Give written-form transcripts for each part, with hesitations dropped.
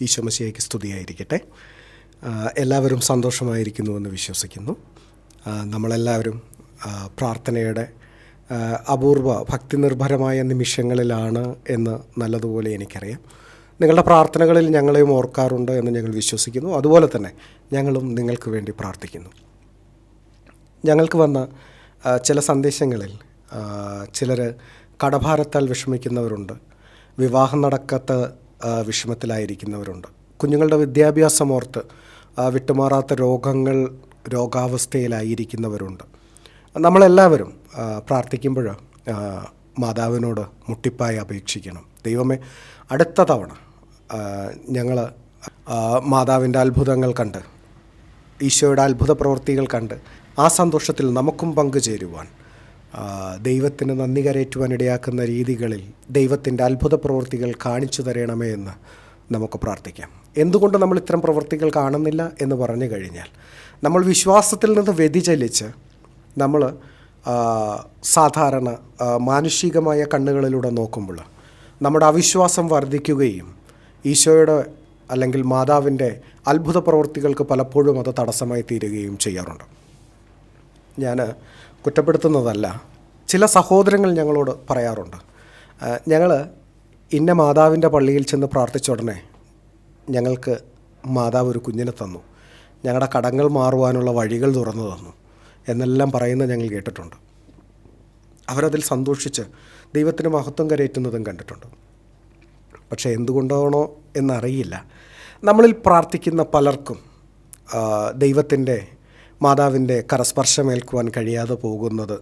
ഈശോ മിശിഹായ്ക്ക് സ്തുതിയായിരിക്കട്ടെ. എല്ലാവരും സന്തോഷമായിരിക്കുന്നുവെന്ന് വിശ്വസിക്കുന്നു. നമ്മളെല്ലാവരും പ്രാർത്ഥനയുടെ അപൂർവ ഭക്തിനിർഭരമായ നിമിഷങ്ങളിലാണ് എന്ന് നല്ലതുപോലെ എനിക്കറിയാം. നിങ്ങളുടെ പ്രാർത്ഥനകളിൽ ഞങ്ങളെയും ഓർക്കാറുണ്ട് എന്ന് ഞങ്ങൾ വിശ്വസിക്കുന്നു. അതുപോലെ തന്നെ ഞങ്ങളും നിങ്ങൾക്ക് വേണ്ടി പ്രാർത്ഥിക്കുന്നു. ഞങ്ങൾക്ക് വന്ന ചില സന്ദേശങ്ങളിൽ ചിലർ കടഭാരത്താൽ വിഷമിക്കുന്നവരുണ്ട്, വിവാഹം നടക്കാത്ത വിഷമത്തിലായിരിക്കുന്നവരുണ്ട്, കുഞ്ഞുങ്ങളുടെ വിദ്യാഭ്യാസമോർത്ത് വിട്ടുമാറാത്ത രോഗാവസ്ഥയിലായിരിക്കുന്നവരുണ്ട്. നമ്മളെല്ലാവരും പ്രാർത്ഥിക്കുമ്പോൾ മാതാവിനോട് മുട്ടിപ്പായി അപേക്ഷിക്കണം. ദൈവമേ, അടുത്ത തവണ ഞങ്ങൾ മാതാവിൻ്റെ അത്ഭുതങ്ങൾ കണ്ട്, ഈശോയുടെ അത്ഭുത പ്രവൃത്തികൾ കണ്ട് ആ സന്തോഷത്തിൽ നമുക്കും പങ്കുചേരുവാൻ, ദൈവത്തിന് നന്ദി കരേറ്റുവാൻ ഇടയാക്കുന്ന രീതികളിൽ ദൈവത്തിൻ്റെ അത്ഭുത പ്രവൃത്തികൾ കാണിച്ചു തരണമേ എന്ന് നമുക്ക് പ്രാർത്ഥിക്കാം. എന്തുകൊണ്ട് നമ്മൾ ഇത്തരം പ്രവൃത്തികൾ കാണുന്നില്ല എന്ന് പറഞ്ഞു കഴിഞ്ഞാൽ, നമ്മൾ വിശ്വാസത്തിൽ നിന്ന് വ്യതിചലിച്ച് നമ്മൾ സാധാരണ മാനുഷികമായ കണ്ണുകളിലൂടെ നോക്കുമ്പോൾ നമ്മുടെ അവിശ്വാസം വർദ്ധിക്കുകയും ഈശോയുടെ അല്ലെങ്കിൽ മാതാവിൻ്റെ അത്ഭുത പ്രവൃത്തികൾക്ക് പലപ്പോഴും അത് തടസ്സമായി തീരുകയും ചെയ്യാറുണ്ട്. ഞാൻ കുറ്റപ്പെടുത്തുന്നതല്ല. ചില സഹോദരങ്ങൾ ഞങ്ങളോട് പറയാറുണ്ട്, ഞങ്ങൾ ഇന്ന മാതാവിൻ്റെ പള്ളിയിൽ ചെന്ന് പ്രാർത്ഥിച്ച ഉടനെ ഞങ്ങൾക്ക് മാതാവ് ഒരു കുഞ്ഞിനെ തന്നു, ഞങ്ങളുടെ കടങ്ങൾ മാറുവാനുള്ള വഴികൾ തുറന്നു തന്നു എന്നെല്ലാം പറയുന്നത് ഞങ്ങൾ കേട്ടിട്ടുണ്ട്. അവരതിൽ സന്തോഷിച്ച് ദൈവത്തിന് മഹത്വം കരയേറ്റുന്നതും കണ്ടിട്ടുണ്ട്. പക്ഷേ എന്തുകൊണ്ടാണോ എന്നറിയില്ല, നമ്മളിൽ പ്രാർത്ഥിക്കുന്ന പലർക്കും ദൈവത്തിൻ്റെ മാതാവിൻ്റെ കരസ്പർശമേൽക്കുവാൻ കഴിയാതെ പോകുന്നത്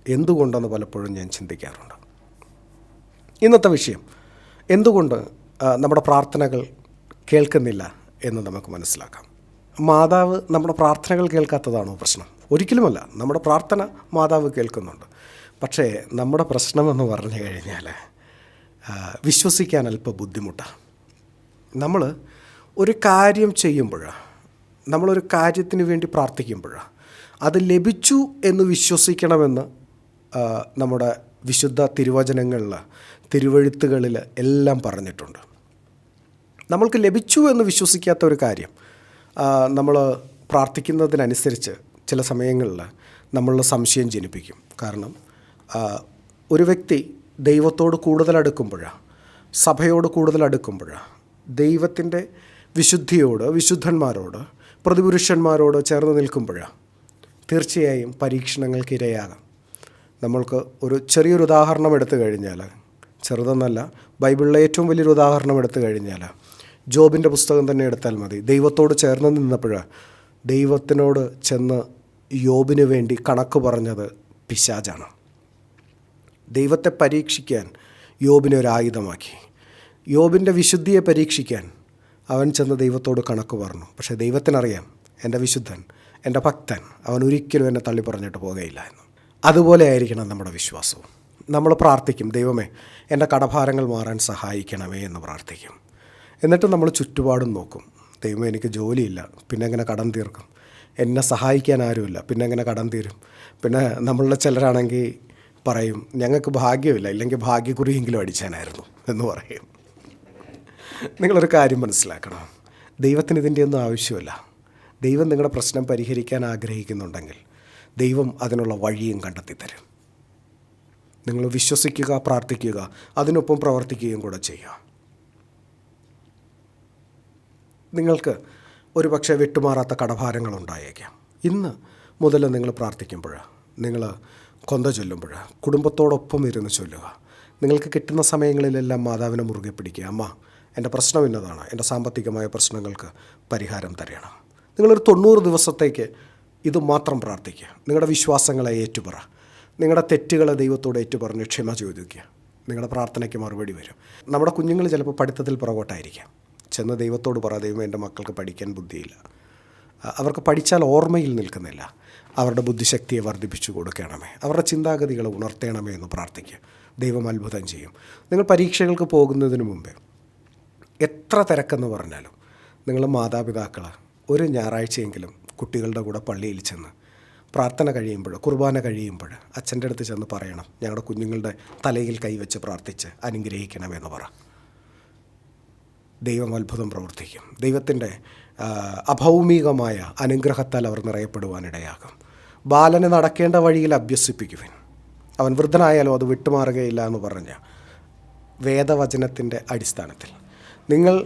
എന്തുകൊണ്ടെന്ന് പലപ്പോഴും ഞാൻ ചിന്തിക്കാറുണ്ട്. ഇന്നത്തെ വിഷയം, എന്തുകൊണ്ട് നമ്മുടെ പ്രാർത്ഥനകൾ കേൾക്കുന്നില്ല എന്ന് നമുക്ക് മനസ്സിലാക്കാം. മാതാവ് നമ്മുടെ പ്രാർത്ഥനകൾ കേൾക്കാത്തതാണോ പ്രശ്നം? ഒരിക്കലുമല്ല. നമ്മുടെ പ്രാർത്ഥന മാതാവ് കേൾക്കുന്നുണ്ട്. പക്ഷേ നമ്മുടെ പ്രശ്നമെന്ന് പറഞ്ഞു കഴിഞ്ഞാൽ വിശ്വസിക്കാൻ അല്പം ബുദ്ധിമുട്ടാണ്. നമ്മൾ ഒരു കാര്യം ചെയ്യുമ്പോഴാണ്, നമ്മളൊരു കാര്യത്തിന് വേണ്ടി പ്രാർത്ഥിക്കുമ്പോഴാണ് അത് ലഭിച്ചു എന്ന് വിശ്വസിക്കണമെന്ന് നമ്മുടെ വിശുദ്ധ തിരുവചനങ്ങളിൽ, തിരുവെഴുത്തുകളിൽ എല്ലാം പറഞ്ഞിട്ടുണ്ട്. നമ്മൾക്ക് ലഭിച്ചു എന്ന് വിശ്വസിക്കാത്ത ഒരു കാര്യം നമ്മൾ പ്രാർത്ഥിക്കുന്നതിനനുസരിച്ച് ചില സമയങ്ങളിൽ നമ്മളിൽ സംശയം ജനിപ്പിക്കും. കാരണം ഒരു വ്യക്തി ദൈവത്തോട് കൂടുതൽ അടുക്കുമ്പോഴാണ്, സഭയോട് കൂടുതൽ അടുക്കുമ്പോഴാണ്, ദൈവത്തിൻ്റെ വിശുദ്ധിയോട്, വിശുദ്ധന്മാരോട്, പ്രതിപുരുഷന്മാരോട് ചേർന്ന് നിൽക്കുമ്പോഴാണ് തീർച്ചയായും പരീക്ഷണങ്ങൾക്ക് ഇരയാകാം. നമ്മൾക്ക് ഒരു ചെറിയൊരു ഉദാഹരണം എടുത്തു കഴിഞ്ഞാൽ, ചെറുതെന്നല്ല, ബൈബിളിലെ ഏറ്റവും വലിയൊരു ഉദാഹരണം എടുത്തു കഴിഞ്ഞാൽ ജോബിൻ്റെ പുസ്തകം തന്നെ എടുത്താൽ മതി. ദൈവത്തോട് ചേർന്ന് നിന്നപ്പോഴാണ് ദൈവത്തിനോട് ചെന്ന് യോബിന് വേണ്ടി കണക്ക് പറഞ്ഞത് പിശാചാണ്. ദൈവത്തെ പരീക്ഷിക്കാൻ യോബിനെ ഒരു ആയുധമാക്കി. യോബിൻ്റെ വിശുദ്ധിയെ പരീക്ഷിക്കാൻ അവൻ ചെന്ന് ദൈവത്തോട് കണക്ക് പറഞ്ഞു. പക്ഷേ ദൈവത്തിനറിയാം, എൻ്റെ വിശുദ്ധൻ, എൻ്റെ ഭക്തൻ, അവൻ ഒരിക്കലും എന്നെ തള്ളി പറഞ്ഞിട്ട് പോകുകയില്ല എന്ന്. അതുപോലെ ആയിരിക്കണം നമ്മുടെ വിശ്വാസവും. നമ്മൾ പ്രാർത്ഥിക്കും, ദൈവമേ എൻ്റെ കടഭാരങ്ങൾ മാറാൻ സഹായിക്കണമേ എന്ന് പ്രാർത്ഥിക്കും. എന്നിട്ട് നമ്മൾ ചുറ്റുപാടും നോക്കും, ദൈവമേ എനിക്ക് ജോലിയില്ല, പിന്നെ എങ്ങനെ കടം തീർക്കും, എന്നെ സഹായിക്കാൻ ആരുമില്ല, പിന്നെ എങ്ങനെ കടം തീരും. പിന്നെ നമ്മളുടെ ചിലരാണെങ്കിൽ പറയും, ഞങ്ങൾക്ക് ഭാഗ്യമില്ല, ഇല്ലെങ്കിൽ ഭാഗ്യക്കുറിയെങ്കിലും അടിച്ചാനായിരുന്നു എന്ന് പറയും. നിങ്ങളൊരു കാര്യം മനസ്സിലാക്കണം, ദൈവത്തിന് ഇതിൻ്റെയൊന്നും ആവശ്യമില്ല. ദൈവം നിങ്ങളുടെ പ്രശ്നം പരിഹരിക്കാൻ ആഗ്രഹിക്കുന്നുണ്ടെങ്കിൽ ദൈവം അതിനുള്ള വഴിയും കണ്ടെത്തി തരും. നിങ്ങൾ വിശ്വസിക്കുക, പ്രാർത്ഥിക്കുക, അതിനൊപ്പം പ്രവർത്തിക്കുകയും കൂടെ ചെയ്യുക. നിങ്ങൾക്ക് ഒരു പക്ഷേ വിട്ടുമാറാത്ത കടഭാരങ്ങൾ ഉണ്ടായേക്കാം. ഇന്ന് മുതൽ നിങ്ങൾ പ്രാർത്ഥിക്കുമ്പോൾ, നിങ്ങൾ കൊന്ത ചൊല്ലുമ്പോൾ കുടുംബത്തോടൊപ്പം ഇരുന്ന് ചൊല്ലുക. നിങ്ങൾക്ക് കിട്ടുന്ന സമയങ്ങളിലെല്ലാം മാതാവിനെ മുറുകെ പിടിക്കുക. അമ്മ, എൻ്റെ പ്രശ്നം ഇന്നതാണ്, എൻ്റെ സാമ്പത്തികമായ പ്രശ്നങ്ങൾക്ക് പരിഹാരം തരണം. നിങ്ങളൊരു 90 ദിവസത്തേക്ക് ഇത് മാത്രം പ്രാർത്ഥിക്കുക. നിങ്ങളുടെ വിശ്വാസങ്ങളെ ഏറ്റുപറ, നിങ്ങളുടെ തെറ്റുകളെ ദൈവത്തോട് ഏറ്റുപറഞ്ഞ് ക്ഷമ ചോദിക്കുക. നിങ്ങളുടെ പ്രാർത്ഥനയ്ക്ക് മറുപടി വരും. നമ്മുടെ കുഞ്ഞുങ്ങൾ ചിലപ്പോൾ പഠിത്തത്തിൽ പുറകോട്ടായിരിക്കാം. ചെന്ന് ദൈവത്തോട് പറ, ദൈവം എൻ്റെ മക്കൾക്ക് പഠിക്കാൻ ബുദ്ധിയില്ല, അവർക്ക് പഠിച്ചാൽ ഓർമ്മയിൽ നിൽക്കുന്നില്ല, അവരുടെ ബുദ്ധിശക്തിയെ വർദ്ധിപ്പിച്ചു കൊടുക്കണമേ, അവരുടെ ചിന്താഗതികളെ ഉണർത്തണമേ എന്ന് പ്രാർത്ഥിക്കുക. ദൈവം അത്ഭുതം ചെയ്യും. നിങ്ങൾ പരീക്ഷകൾക്ക് പോകുന്നതിന് മുമ്പേ എത്ര തിരക്കെന്ന് പറഞ്ഞാലും നിങ്ങൾ മാതാപിതാക്കൾ ഒരു ഞായറാഴ്ചയെങ്കിലും കുട്ടികളുടെ കൂടെ പള്ളിയിൽ ചെന്ന് പ്രാർത്ഥന കഴിയുമ്പോൾ, കുർബാന കഴിയുമ്പോൾ അച്ഛൻ്റെ അടുത്ത് ചെന്ന് പറയണം, ഞങ്ങളുടെ കുഞ്ഞുങ്ങളുടെ തലയിൽ കൈവച്ച് പ്രാർത്ഥിച്ച് അനുഗ്രഹിക്കണമെന്ന് പറ. ദൈവം അത്ഭുതം പ്രവർത്തിക്കും. ദൈവത്തിൻ്റെ അഭൗമികമായ അനുഗ്രഹത്താൽ അവർ നിറയപ്പെടുവാനിടയാകും. ബാലനെ നടക്കേണ്ട വഴിയിൽ അഭ്യസിപ്പിക്കുവിൻ, അവൻ വൃദ്ധനായാലും അത് വിട്ടുമാറുകയില്ല എന്ന് പറഞ്ഞ വേദവചനത്തിൻ്റെ അടിസ്ഥാനത്തിൽ നിങ്ങൾ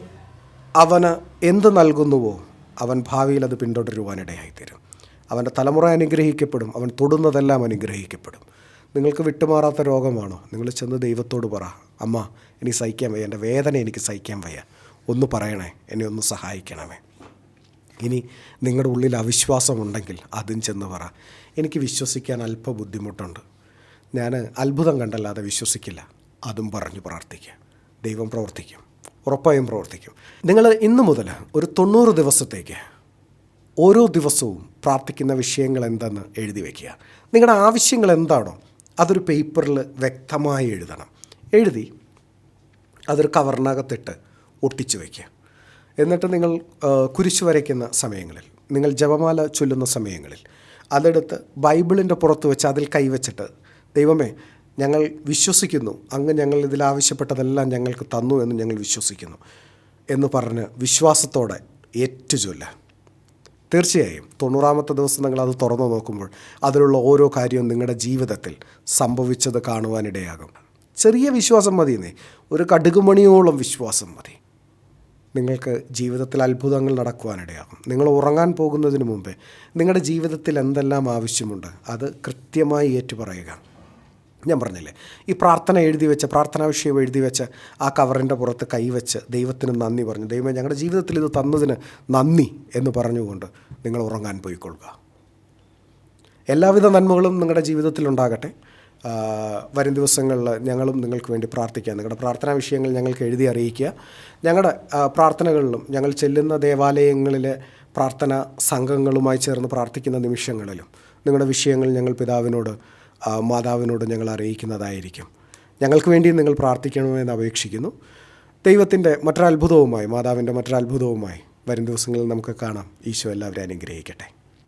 അവന് എന്ത് നൽകുന്നുവോ അവൻ ഭാവിയിൽ അത് പിന്തുടരുവാനിടയായിത്തീരും. അവൻ്റെ തലമുറ അനുഗ്രഹിക്കപ്പെടും, അവൻ തൊടുന്നതെല്ലാം അനുഗ്രഹിക്കപ്പെടും. നിങ്ങൾക്ക് വിട്ടുമാറാത്ത രോഗമാണോ? നിങ്ങൾ ചെന്ന് ദൈവത്തോട് പറ, അമ്മ എനിക്ക് സഹിക്കാൻ വയ്യ, എൻ്റെ വേദന എനിക്ക് സഹിക്കാൻ വയ്യ, ഒന്ന് പറയണേ, എന്നെ ഒന്ന് സഹായിക്കണമേ. ഇനി നിങ്ങളുടെ ഉള്ളിൽ അവിശ്വാസമുണ്ടെങ്കിൽ അതും ചെന്ന് പറ, എനിക്ക് വിശ്വസിക്കാൻ അല്പ ബുദ്ധിമുട്ടുണ്ട്, ഞാൻ അത്ഭുതം കണ്ടല്ലാതെ വിശ്വസിക്കില്ല, അതും പറഞ്ഞ് പ്രാർത്ഥിക്കുക. ദൈവം പ്രവർത്തിക്കും, ഉറപ്പായും പ്രവർത്തിക്കും. നിങ്ങൾ ഇന്നു മുതൽ ഒരു 90 ദിവസത്തേക്ക് ഓരോ ദിവസവും പ്രാർത്ഥിക്കുന്ന വിഷയങ്ങൾ എന്തെന്ന് എഴുതി വയ്ക്കുക. നിങ്ങളുടെ ആവശ്യങ്ങൾ എന്താണോ അതൊരു പേപ്പറിൽ വ്യക്തമായി എഴുതണം. എഴുതി അതൊരു കവറിനകത്തിട്ട് ഒട്ടിച്ചു വയ്ക്കുക. എന്നിട്ട് നിങ്ങൾ കുരിശ് വരയ്ക്കുന്ന സമയങ്ങളിൽ, നിങ്ങൾ ജപമാല ചൊല്ലുന്ന സമയങ്ങളിൽ അതെടുത്ത് ബൈബിളിൻ്റെ പുറത്ത് വെച്ച് അതിൽ കൈവച്ചിട്ട്, ദൈവമേ ഞങ്ങൾ വിശ്വസിക്കുന്നു, അങ്ങ് ഞങ്ങൾ ഇതിൽ ആവശ്യപ്പെട്ടതെല്ലാം ഞങ്ങൾക്ക് തന്നു എന്ന് ഞങ്ങൾ വിശ്വസിക്കുന്നു എന്ന് പറഞ്ഞ് വിശ്വാസത്തോടെ ഏറ്റുചൊല്ല. തീർച്ചയായും 90ാമത്തെ ദിവസം നിങ്ങളത് തുറന്നു നോക്കുമ്പോൾ അതിലുള്ള ഓരോ കാര്യവും നിങ്ങളുടെ ജീവിതത്തിൽ സംഭവിച്ചത് കാണുവാനിടയാകും. ചെറിയ വിശ്വാസം മതിയെന്നേ, ഒരു കടുകുമണിയോളം വിശ്വാസം മതി. നിങ്ങൾക്ക് ജീവിതത്തിൽ അത്ഭുതങ്ങൾ നടക്കുവാനിടയാകും. നിങ്ങൾ ഉറങ്ങാൻ പോകുന്നതിന് മുമ്പേ നിങ്ങളുടെ ജീവിതത്തിൽ എന്തെല്ലാം ആവശ്യമുണ്ട് അത് കൃത്യമായി ഏറ്റുപറയുക. ഞാൻ പറഞ്ഞില്ലേ, ഈ പ്രാർത്ഥന എഴുതി വെച്ച്, പ്രാർത്ഥനാ വിഷയം എഴുതി വെച്ച് ആ കവറിൻ്റെ പുറത്ത് കൈവച്ച് ദൈവത്തിന് നന്ദി പറഞ്ഞു, ദൈവമേ ഞങ്ങളുടെ ജീവിതത്തിൽ ഇത് തന്നതിന് നന്ദി എന്ന് പറഞ്ഞുകൊണ്ട് നിങ്ങൾ ഉറങ്ങാൻ പോയിക്കൊള്ളുക. എല്ലാവിധ നന്മകളും നിങ്ങളുടെ ജീവിതത്തിൽ ഉണ്ടാകട്ടെ. വരും ദിവസങ്ങളിൽ ഞങ്ങളും നിങ്ങൾക്ക് വേണ്ടി പ്രാർത്ഥിക്കാം. നിങ്ങളുടെ പ്രാർത്ഥനാ വിഷയങ്ങൾ ഞങ്ങൾക്ക് എഴുതി അറിയിക്കുക. ഞങ്ങളുടെ പ്രാർത്ഥനകളിലും ഞങ്ങൾ ചെല്ലുന്ന ദേവാലയങ്ങളിലെ പ്രാർത്ഥനാ സംഘങ്ങളുമായി ചേർന്ന് പ്രാർത്ഥിക്കുന്ന നിമിഷങ്ങളിലും നിങ്ങളുടെ വിഷയങ്ങൾ ഞങ്ങൾ പിതാവിനോട് മാതാവിനോട് ഞങ്ങൾ അറിയിക്കുന്നതായിരിക്കും. ഞങ്ങൾക്ക് വേണ്ടി നിങ്ങൾ പ്രാർത്ഥിക്കണമെന്ന് അപേക്ഷിക്കുന്നു. ദൈവത്തിൻ്റെ മറ്റൊരത്ഭുതവുമായി, മാതാവിൻ്റെ മറ്റൊരത്ഭുതവുമായി വരും ദിവസങ്ങളിൽ നമുക്ക് കാണാം. ഈശോ എല്ലാവരെയും അനുഗ്രഹിക്കട്ടെ.